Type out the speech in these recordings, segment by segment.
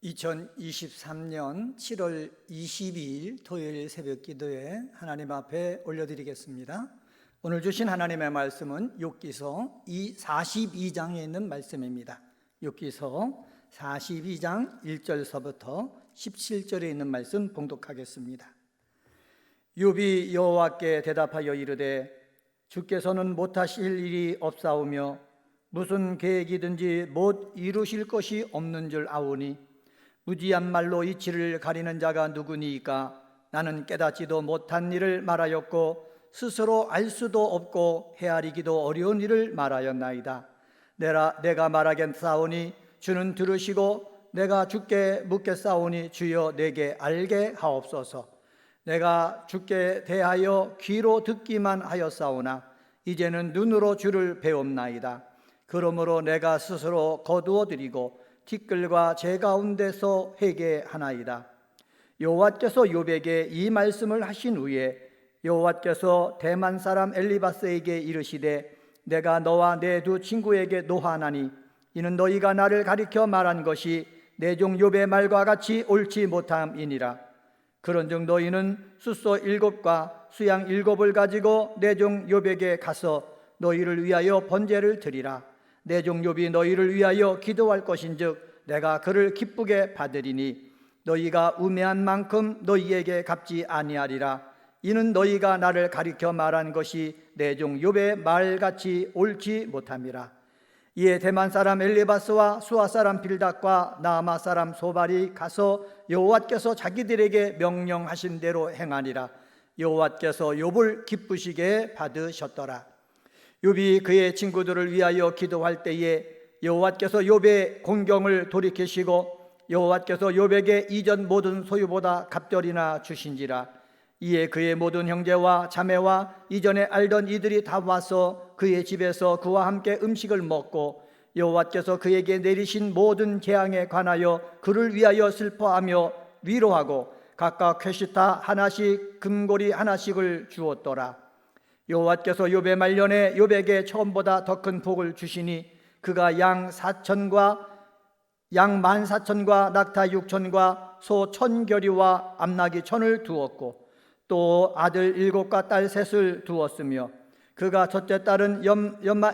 2023년 7월 22일 토요일 새벽 기도에 하나님 앞에 올려드리겠습니다. 오늘 주신 하나님의 말씀은 욥기서 42장에 있는 말씀입니다. 욥기서 42장 1절서부터 17절에 있는 말씀 봉독하겠습니다. 욥이 여호와께 대답하여 이르되 주께서는 못하실 일이 없사오며 무슨 계획이든지 못 이루실 것이 없는 줄 아오니 무지한 말로 이치를 가리는 자가 누구니이까? 나는 깨닫지도 못한 일을 말하였고 스스로 알 수도 없고 헤아리기도 어려운 일을 말하였나이다. 내가 말하겠사오니 주는 들으시고 내가 주께 묻겠사오니 주여 내게 알게 하옵소서. 내가 주께 대하여 귀로 듣기만 하였사오나 이제는 눈으로 주를 배웁나이다. 그러므로 내가 스스로 거두어 드리고 티끌과 제 가운데서 회개하나이다. 여호와께서 욥에게 이 말씀을 하신 후에 여호와께서 대만 사람 엘리바스에게 이르시되 내가 너와 내 두 친구에게 노하나니 이는 너희가 나를 가리켜 말한 것이 내 종 욥의 말과 같이 옳지 못함이니라. 그런즉 너희는 숫소 7과 수양 7을 가지고 내 종 욥에게 가서 너희를 위하여 번제를 드리라. 내 종 욥이 너희를 위하여 기도할 것인즉 내가 그를 기쁘게 받으리니 너희가 우매한 만큼 너희에게 갚지 아니하리라. 이는 너희가 나를 가리켜 말한 것이 내 종 욥의 말같이 옳지 못함이라. 이에 대만 사람 엘리바스와 수아 사람 빌닷과 나아마 사람 소발이 가서 여호와께서 자기들에게 명령하신 대로 행하니라. 여호와께서 욥을 기쁘시게 받으셨더라. 욥이 그의 친구들을 위하여 기도할 때에 여호와께서 욥의 공경을 돌이키시고 여호와께서 욥에게 이전 모든 소유보다 갑절이나 주신지라. 이에 그의 모든 형제와 자매와 이전에 알던 이들이 다 와서 그의 집에서 그와 함께 음식을 먹고 여호와께서 그에게 내리신 모든 재앙에 관하여 그를 위하여 슬퍼하며 위로하고 각각 쾌시타 하나씩 금고리 하나씩을 주었더라. 여호와께서 욥의 말년에 욥에게 처음보다 더 큰 복을 주시니 그가 양 4천과 양 14,000과 낙타 6,000과 소 1,000겨리와 암나귀 1,000을 두었고 또 아들 7과 딸 3을 두었으며 그가 첫째 딸은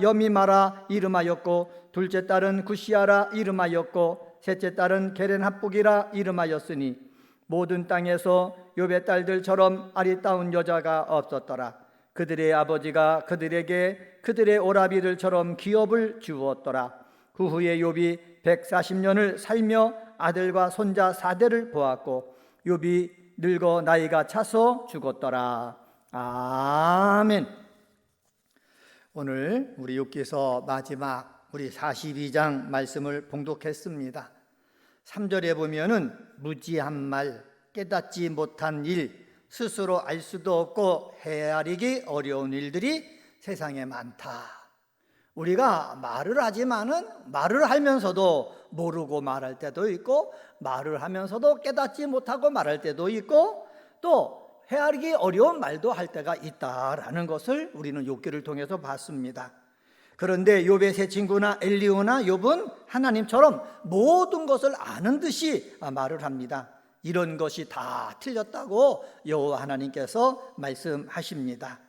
여미마라 이름하였고 둘째 딸은 구시아라 이름하였고 셋째 딸은 게렌합북이라 이름하였으니 모든 땅에서 욥의 딸들처럼 아리따운 여자가 없었더라. 그들의 아버지가 그들에게 그들의 오라비들처럼 기업을 주었더라. 그 후에 욥이 140년을 살며 아들과 손자 4대를 보았고 욥이 늙어 나이가 차서 죽었더라. 아멘. 오늘 우리 욥기서 마지막 우리 42장 말씀을 봉독했습니다. 3절에 보면은 무지한 말, 깨닫지 못한 일, 스스로 알 수도 없고 헤아리기 어려운 일들이 세상에 많다. 우리가 말을 하지만은 말을 하면서도 모르고 말할 때도 있고 말을 하면서도 깨닫지 못하고 말할 때도 있고 또 헤아리기 어려운 말도 할 때가 있다라는 것을 우리는 욥기를 통해서 봤습니다. 그런데 욥의 세 친구나 엘리후나 욥은 하나님처럼 모든 것을 아는 듯이 말을 합니다. 이런 것이 다 틀렸다고 여호와 하나님께서 말씀하십니다.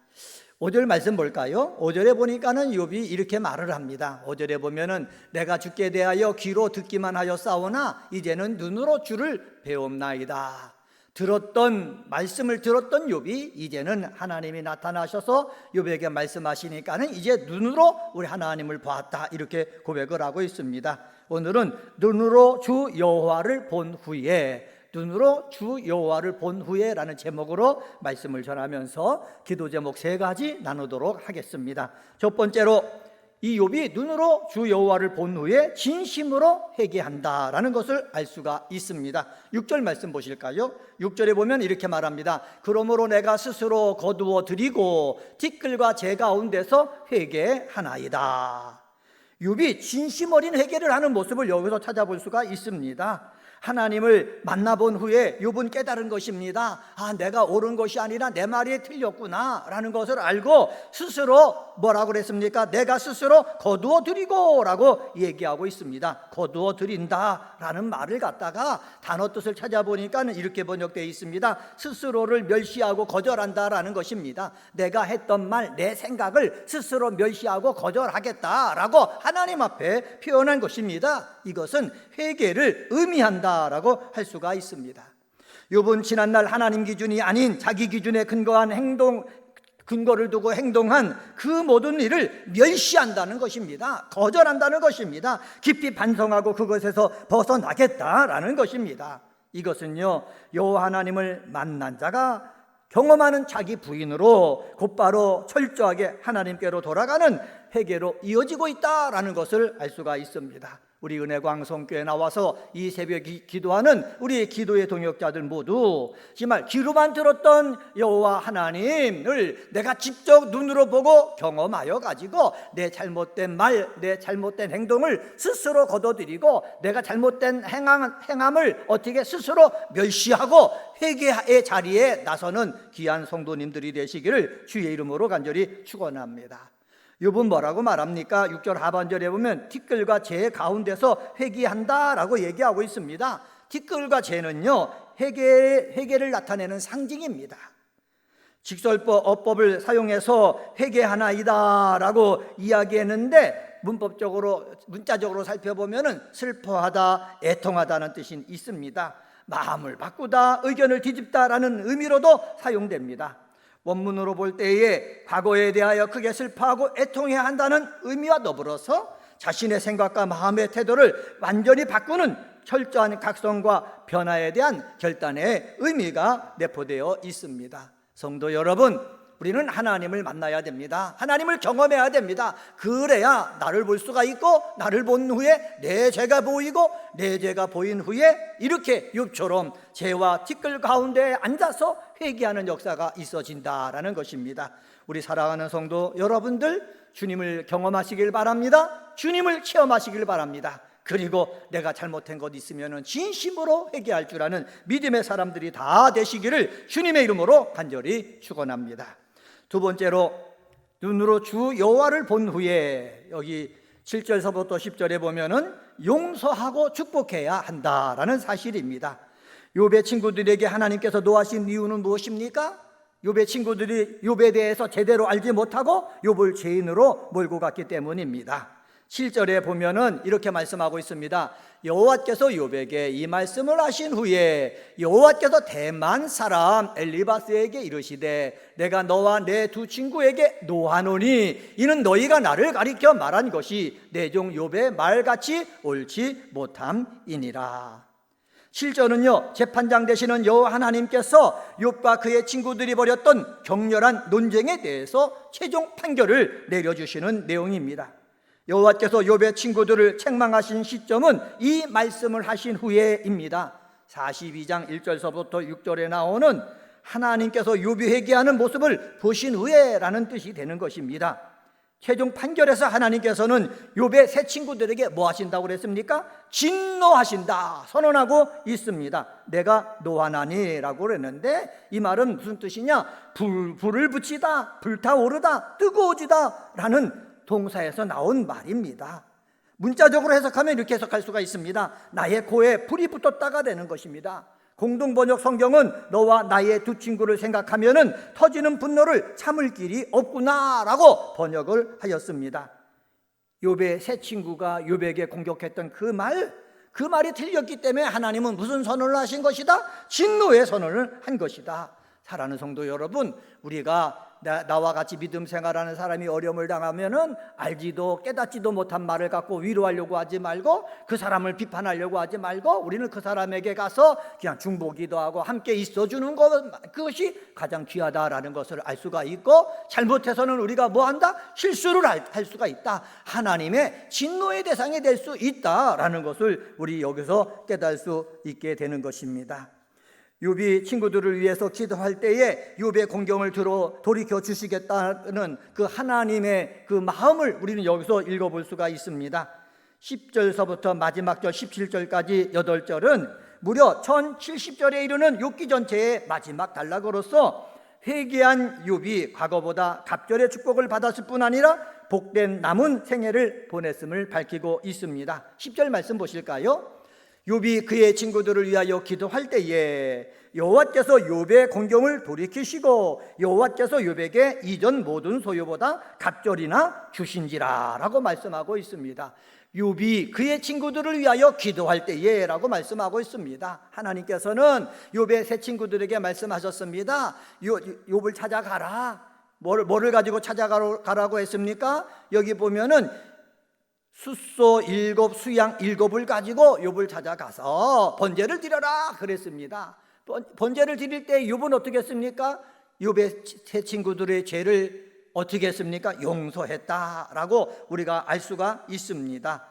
5절 말씀 볼까요? 5절에 보니까는 욥이 이렇게 말을 합니다. 5절에 보면은 내가 주께 대하여 귀로 듣기만 하였사오나 이제는 눈으로 주를 배웁나이다. 말씀을 들었던 욥이 이제는 하나님이 나타나셔서 욥에게 말씀하시니까는 이제 눈으로 우리 하나님을 보았다 이렇게 고백을 하고 있습니다. 오늘은 눈으로 주 여호와를 본 후에라는 제목으로 말씀을 전하면서 기도 제목 3가지 나누도록 하겠습니다. 첫 번째로 이 욥이 눈으로 주 여호와를 본 후에 진심으로 회개한다라는 것을 알 수가 있습니다. 6절 말씀 보실까요? 6절에 보면 이렇게 말합니다. 그러므로 내가 스스로 거두어 드리고 티끌과 제 가운데서 회개하나이다. 욥이 진심 어린 회개를 하는 모습을 여기서 찾아볼 수가 있습니다. 하나님을 만나본 후에 욥은 깨달은 것입니다. 내가 옳은 것이 아니라 내 말이 틀렸구나 라는 것을 알고 스스로 뭐라고 그랬습니까? 내가 스스로 거두어 드리고 라고 얘기하고 있습니다. 거두어 드린다 라는 말을 갖다가 단어 뜻을 찾아보니까 이렇게 번역되어 있습니다. 스스로를 멸시하고 거절한다 라는 것입니다. 내가 했던 말, 내 생각을 스스로 멸시하고 거절하겠다 라고 하나님 앞에 표현한 것입니다. 이것은 회개를 의미한다 라고 할 수가 있습니다. 욥은 지난날 하나님 기준이 아닌 자기 기준에 근거한 근거를 두고 행동한 그 모든 일을 멸시한다는 것입니다. 거절한다는 것입니다. 깊이 반성하고 그것에서 벗어나겠다라는 것입니다. 이것은요, 여호와 하나님을 만난 자가 경험하는 자기 부인으로 곧바로 철저하게 하나님께로 돌아가는 회개로 이어지고 있다라는 것을 알 수가 있습니다. 우리 은혜광성교회에 나와서 이 새벽에 기도하는 우리 기도의 동역자들 모두 정말 귀로만 들었던 여호와 하나님을 내가 직접 눈으로 보고 경험하여 가지고 내 잘못된 말, 내 잘못된 행동을 스스로 거둬들이고 내가 잘못된 행함을 어떻게 스스로 멸시하고 회개의 자리에 나서는 귀한 성도님들이 되시기를 주의 이름으로 간절히 축원합니다. 욥은 뭐라고 말합니까? 6절 하반절에 보면 티끌과 재 가운데서 회개한다라고 얘기하고 있습니다. 티끌과 재는요, 회개를 나타내는 상징입니다. 직설법, 어법을 사용해서 회개하나이다라고 이야기했는데 문자적으로 살펴보면 슬퍼하다, 애통하다는 뜻이 있습니다. 마음을 바꾸다, 의견을 뒤집다라는 의미로도 사용됩니다. 원문으로 볼 때에 과거에 대하여 크게 슬퍼하고 애통해야 한다는 의미와 더불어서 자신의 생각과 마음의 태도를 완전히 바꾸는 철저한 각성과 변화에 대한 결단의 의미가 내포되어 있습니다. 성도 여러분, 우리는 하나님을 만나야 됩니다. 하나님을 경험해야 됩니다. 그래야 나를 볼 수가 있고 나를 본 후에 내 죄가 보이고 내 죄가 보인 후에 이렇게 욥처럼 죄와 티끌 가운데 앉아서 회개하는 역사가 있어진다라는 것입니다. 우리 사랑하는 성도 여러분들, 주님을 경험하시길 바랍니다. 주님을 체험하시길 바랍니다. 그리고 내가 잘못한 것 있으면 진심으로 회개할 줄 아는 믿음의 사람들이 다 되시기를 주님의 이름으로 간절히 축원합니다. 두 번째로, 눈으로 주 여호와를 본 후에 여기 7절서부터 10절에 보면은 용서하고 축복해야 한다라는 사실입니다. 욥의 친구들에게 하나님께서 노하신 이유는 무엇입니까? 욥의 친구들이 욥에 대해서 제대로 알지 못하고 욥을 죄인으로 몰고 갔기 때문입니다. 7절에 보면은 이렇게 말씀하고 있습니다. 여호와께서 욥에게 이 말씀을 하신 후에 여호와께서 대만 사람 엘리바스에게 이르시되 내가 너와 내 두 친구에게 노하노니 이는 너희가 나를 가리켜 말한 것이 내 종 욥의 말같이 옳지 못함이니라. 7절은요, 재판장 되시는 여호와 하나님께서 욥과 그의 친구들이 벌였던 격렬한 논쟁에 대해서 최종 판결을 내려주시는 내용입니다. 여호와께서 욥의 친구들을 책망하신 시점은 이 말씀을 하신 후에입니다. 42장 1절서부터 6절에 나오는 하나님께서 욥이 회개하는 모습을 보신 후에라는 뜻이 되는 것입니다. 최종 판결에서 하나님께서는 욥의 세 친구들에게 뭐 하신다고 그랬습니까? 진노하신다 선언하고 있습니다. 내가 노하나니라고 그랬는데 이 말은 무슨 뜻이냐? 불을 붙이다, 불타오르다, 뜨거워지다 라는 동사에서 나온 말입니다. 문자적으로 해석하면 이렇게 해석할 수가 있습니다. 나의 코에 불이 붙었다가 되는 것입니다. 공동번역 성경은 너와 나의 두 친구를 생각하면은 터지는 분노를 참을 길이 없구나라고 번역을 하였습니다. 욥의 세 친구가 욥에게 공격했던 그 말이 틀렸기 때문에 하나님은 무슨 선언을 하신 것이다? 진노의 선언을 한 것이다. 사랑하는 성도 여러분, 우리가 나와 같이 믿음 생활하는 사람이 어려움을 당하면은 알지도 깨닫지도 못한 말을 갖고 위로하려고 하지 말고 그 사람을 비판하려고 하지 말고 우리는 그 사람에게 가서 그냥 중보기도 하고 함께 있어주는 것, 그것이 가장 귀하다라는 것을 알 수가 있고, 잘못해서는 우리가 뭐한다? 실수를 할 수가 있다. 하나님의 진노의 대상이 될 수 있다라는 것을 우리 여기서 깨달을 수 있게 되는 것입니다. 욥이 친구들을 위해서 기도할 때에 욥의 공경을 돌이켜 주시겠다는 그 하나님의 그 마음을 우리는 여기서 읽어볼 수가 있습니다. 10절서부터 마지막 절 17절까지 8절은 무려 1070절에 이르는 욥기 전체의 마지막 단락으로서 회개한 욥이 과거보다 갑절의 축복을 받았을 뿐 아니라 복된 남은 생애를 보냈음을 밝히고 있습니다. 10절 말씀 보실까요? 욥이 그의 친구들을 위하여 기도할 때에 여호와께서 욥의 공경을 돌이키시고 여호와께서 욥에게 이전 모든 소유보다 갑절이나 주신지라 라고 말씀하고 있습니다. 욥이 그의 친구들을 위하여 기도할 때에 라고 말씀하고 있습니다. 하나님께서는 욥의 세 친구들에게 말씀하셨습니다. 욥을 찾아가라. 뭐를 가지고 찾아가라고 했습니까? 여기 보면은 숫소 7, 수양 7을 가지고 욥을 찾아가서 번제를 드려라 그랬습니다. 번제를 드릴 때 욥은 어떻게 했습니까? 욥의 세 친구들의 죄를 어떻게 했습니까? 용서했다라고 우리가 알 수가 있습니다.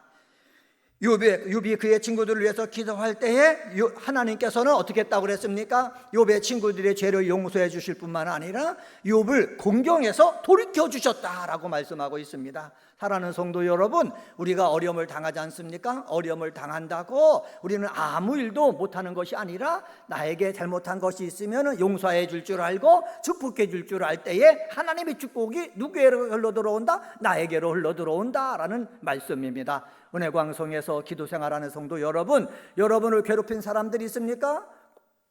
욥이 그의 친구들을 위해서 기도할 때에 하나님께서는 어떻게 했다고 그랬습니까? 욥의 친구들의 죄를 용서해 주실 뿐만 아니라 욥을 공경해서 돌이켜 주셨다라고 말씀하고 있습니다. 사랑하는 성도 여러분, 우리가 어려움을 당하지 않습니까? 어려움을 당한다고 우리는 아무 일도 못하는 것이 아니라 나에게 잘못한 것이 있으면 용서해 줄 줄 알고 축복해 줄 줄 알 때에 하나님의 축복이 누구에게로 흘러 들어온다? 나에게로 흘러 들어온다라는 말씀입니다. 은혜광성에서 기도 생활하는 성도 여러분, 여러분을 괴롭힌 사람들이 있습니까?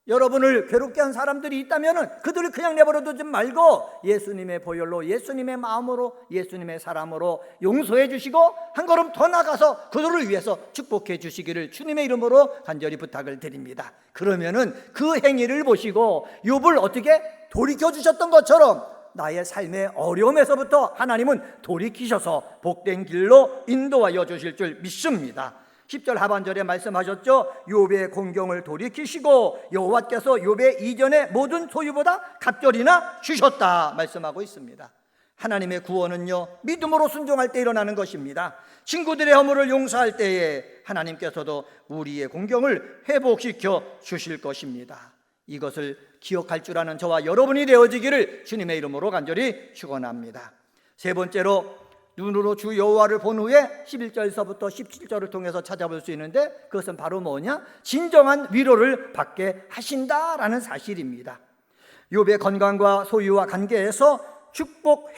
여러분을 괴롭게 한 사람들이 있다면 그들을 그냥 내버려 두지 말고 예수님의 보혈로, 예수님의 마음으로, 예수님의 사람으로 용서해 주시고 한 걸음 더 나가서 그들을 위해서 축복해 주시기를 주님의 이름으로 간절히 부탁을 드립니다. 그러면은 그 행위를 보시고 욥을 어떻게 돌이켜 주셨던 것처럼 나의 삶의 어려움에서부터 하나님은 돌이키셔서 복된 길로 인도하여 주실 줄 믿습니다. 10절 하반절에 말씀하셨죠. 욥의 공경을 돌이키시고 여호와께서 욥의 이전의 모든 소유보다 갑절이나 주셨다 말씀하고 있습니다. 하나님의 구원은요, 믿음으로 순종할 때 일어나는 것입니다. 친구들의 허물을 용서할 때에 하나님께서도 우리의 공경을 회복시켜 주실 것입니다. 이것을 기억할 줄 아는 저와 여러분이 되어지기를 주님의 이름으로 간절히 축원합니다. 세 번째로 눈으로 주 여호와를 본 후에 11절서부터 17절을 통해서 찾아볼 수 있는데 그것은 바로 뭐냐? 진정한 위로를 받게 하신다라는 사실입니다. 욥의 건강과 소유와 관계에서 축복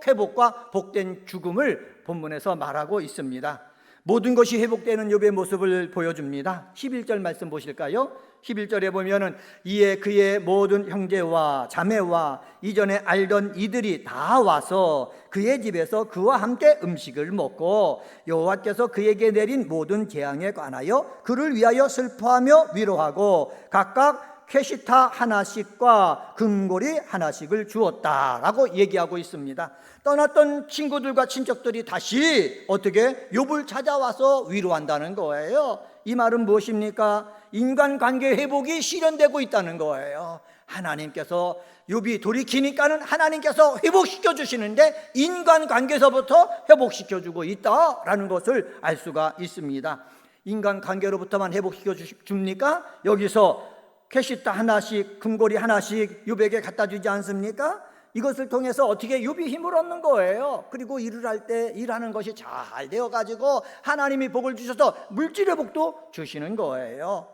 회복과 복된 죽음을 본문에서 말하고 있습니다. 모든 것이 회복되는 욥의 모습을 보여줍니다. 11절 말씀 보실까요? 11절에 보면은 이에 그의 모든 형제와 자매와 이전에 알던 이들이 다 와서 그의 집에서 그와 함께 음식을 먹고 여호와께서 그에게 내린 모든 재앙에 관하여 그를 위하여 슬퍼하며 위로하고 각각 캐시타 하나씩과 금고리 하나씩을 주었다라고 얘기하고 있습니다. 떠났던 친구들과 친척들이 다시 어떻게 욥을 찾아와서 위로한다는 거예요. 이 말은 무엇입니까? 인간관계 회복이 실현되고 있다는 거예요. 하나님께서 욥이 돌이키니까는 하나님께서 회복시켜 주시는데 인간관계에서부터 회복시켜 주고 있다라는 것을 알 수가 있습니다. 인간관계로부터만 회복시켜 줍니까? 여기서 캐시타 하나씩, 금고리 하나씩 욥에게 갖다 주지 않습니까? 이것을 통해서 어떻게 욥이 힘을 얻는 거예요. 그리고 일을 할 때 일하는 것이 잘 되어가지고 하나님이 복을 주셔서 물질의 복도 주시는 거예요.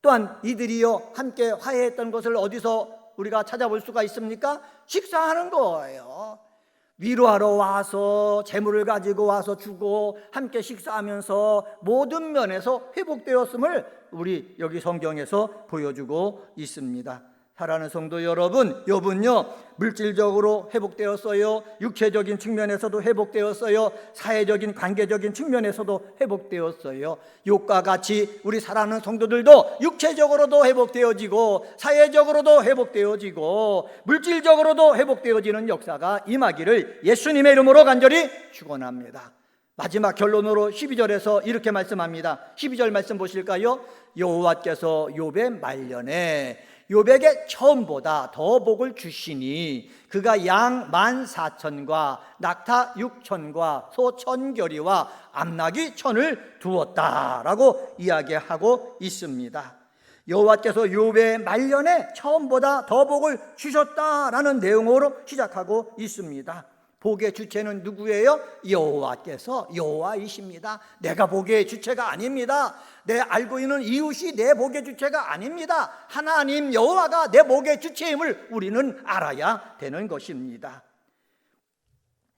또한 이들이요 함께 화해했던 것을 어디서 우리가 찾아볼 수가 있습니까? 식사하는 거예요. 위로하러 와서 재물을 가지고 와서 주고 함께 식사하면서 모든 면에서 회복되었음을 우리 여기 성경에서 보여주고 있습니다. 사랑하는 성도 여러분, 욥은요 물질적으로 회복되었어요. 육체적인 측면에서도 회복되었어요. 사회적인 관계적인 측면에서도 회복되었어요. 욥과 같이 우리 사랑하는 성도들도 육체적으로도 회복되어지고 사회적으로도 회복되어지고 물질적으로도 회복되어지는 역사가 임하기를 예수님의 이름으로 간절히 축원합니다. 마지막 결론으로 12절에서 이렇게 말씀합니다. 12절 말씀 보실까요? 여호와께서 욥의 말년에 욥에게 처음보다 더 복을 주시니 그가 양 14,000과 낙타 6,000과 소 1,000결이와 암나귀 1,000을 두었다라고 이야기하고 있습니다. 여호와께서 욥의 말년에 처음보다 더 복을 주셨다라는 내용으로 시작하고 있습니다. 복의 주체는 누구예요? 여호와께서 여호와이십니다. 내가 복의 주체가 아닙니다. 내 알고 있는 이웃이 내 복의 주체가 아닙니다. 하나님 여호와가 내 복의 주체임을 우리는 알아야 되는 것입니다.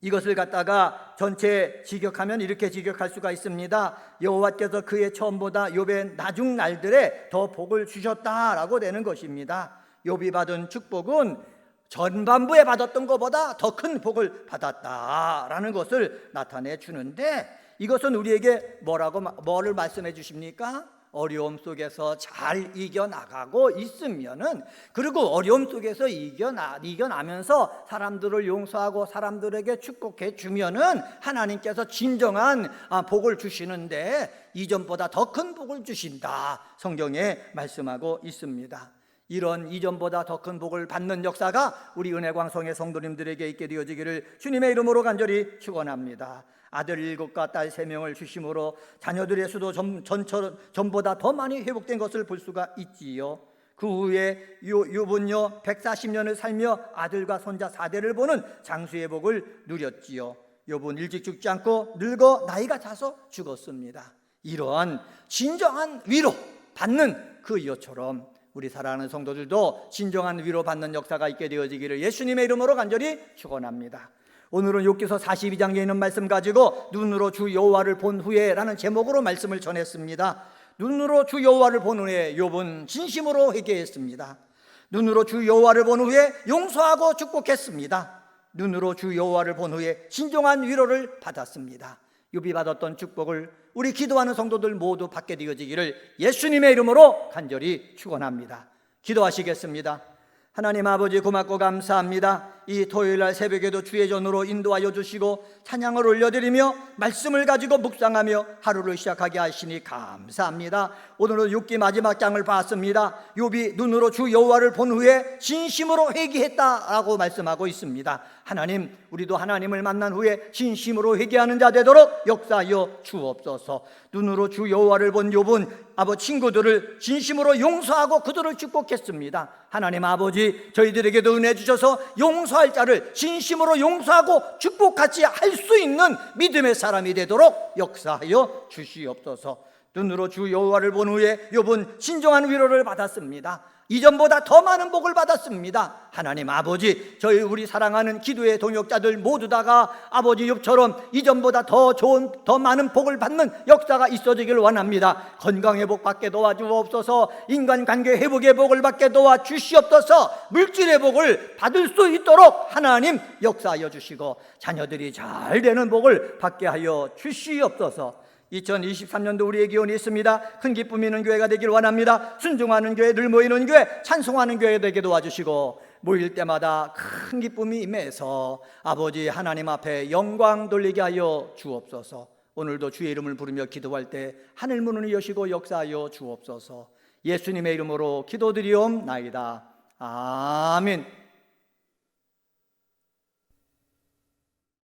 이것을 갖다가 전체 직역하면 이렇게 직역할 수가 있습니다. 여호와께서 그의 처음보다 욥의 나중 날들에 더 복을 주셨다라고 되는 것입니다. 욥이 받은 축복은 전반부에 받았던 것보다 더 큰 복을 받았다라는 것을 나타내 주는데, 이것은 우리에게 뭐를 말씀해 주십니까? 어려움 속에서 잘 이겨나가고 있으면은, 그리고 어려움 속에서 이겨나면서 사람들을 용서하고 사람들에게 축복해 주면은 하나님께서 진정한 복을 주시는데 이전보다 더 큰 복을 주신다, 성경에 말씀하고 있습니다. 이런 이전보다 더 큰 복을 받는 역사가 우리 은혜광성의 성도님들에게 있게 되어지기를 주님의 이름으로 간절히 축원합니다. 아들 7과 딸 3명을 주심으로 자녀들의 수도 전보다 더 많이 회복된 것을 볼 수가 있지요. 그 후에 욥은요 140년을 살며 아들과 손자 4대를 보는 장수의 복을 누렸지요. 욥은 일찍 죽지 않고 늙어 나이가 차서 죽었습니다. 이러한 진정한 위로 받는 그 이유처럼 우리 사랑하는 성도들도 진정한 위로받는 역사가 있게 되어지기를 예수님의 이름으로 간절히 축원합니다. 오늘은 욥기서 42장에 있는 말씀 가지고 눈으로 주 여호와를 본 후에 라는 제목으로 말씀을 전했습니다. 눈으로 주 여호와를 본 후에 욥은 진심으로 회개했습니다. 눈으로 주 여호와를 본 후에 용서하고 축복했습니다. 눈으로 주 여호와를 본 후에 진정한 위로를 받았습니다. 욥이 받았던 축복을 우리 기도하는 성도들 모두 받게 되어지기를 예수님의 이름으로 간절히 축원합니다. 기도하시겠습니다. 하나님 아버지, 고맙고 감사합니다. 이 토요일날 새벽에도 주의 전으로 인도하여 주시고 찬양을 올려드리며 말씀을 가지고 묵상하며 하루를 시작하게 하시니 감사합니다. 오늘은 욥기 마지막 장을 봤습니다. 욥이 눈으로 주 여호와를 본 후에 진심으로 회개했다라고 말씀하고 있습니다. 하나님, 우리도 하나님을 만난 후에 진심으로 회개하는 자 되도록 역사하여 주옵소서. 눈으로 주 여호와를 본 욥은 아버지 친구들을 진심으로 용서하고 그들을 축복했습니다. 하나님 아버지, 저희들에게도 은혜 주셔서 용서할 자를 진심으로 용서하고 축복같이 할 수 있는 믿음의 사람이 되도록 역사하여 주시옵소서. 눈으로 주 여호와를 본 후에 욥은 진정한 위로를 받았습니다. 이전보다 더 많은 복을 받았습니다. 하나님 아버지, 우리 사랑하는 기도의 동역자들 모두 다가 아버지 욥처럼 이전보다 더 좋은, 더 많은 복을 받는 역사가 있어지길 원합니다. 건강의 복 받게 도와주옵소서. 인간관계 회복의 복을 받게 도와주시옵소서. 물질의 복을 받을 수 있도록 하나님 역사하여 주시고 자녀들이 잘 되는 복을 받게 하여 주시옵소서. 2023년도 우리의 기원이 있습니다. 큰 기쁨 있는 교회가 되길 원합니다. 순종하는 교회, 늘 모이는 교회, 찬송하는 교회 되게 도와주시고 모일 때마다 큰 기쁨이 임해서 아버지 하나님 앞에 영광 돌리게 하여 주옵소서. 오늘도 주의 이름을 부르며 기도할 때 하늘 문을 여시고 역사하여 주옵소서. 예수님의 이름으로 기도드리옵나이다. 아멘.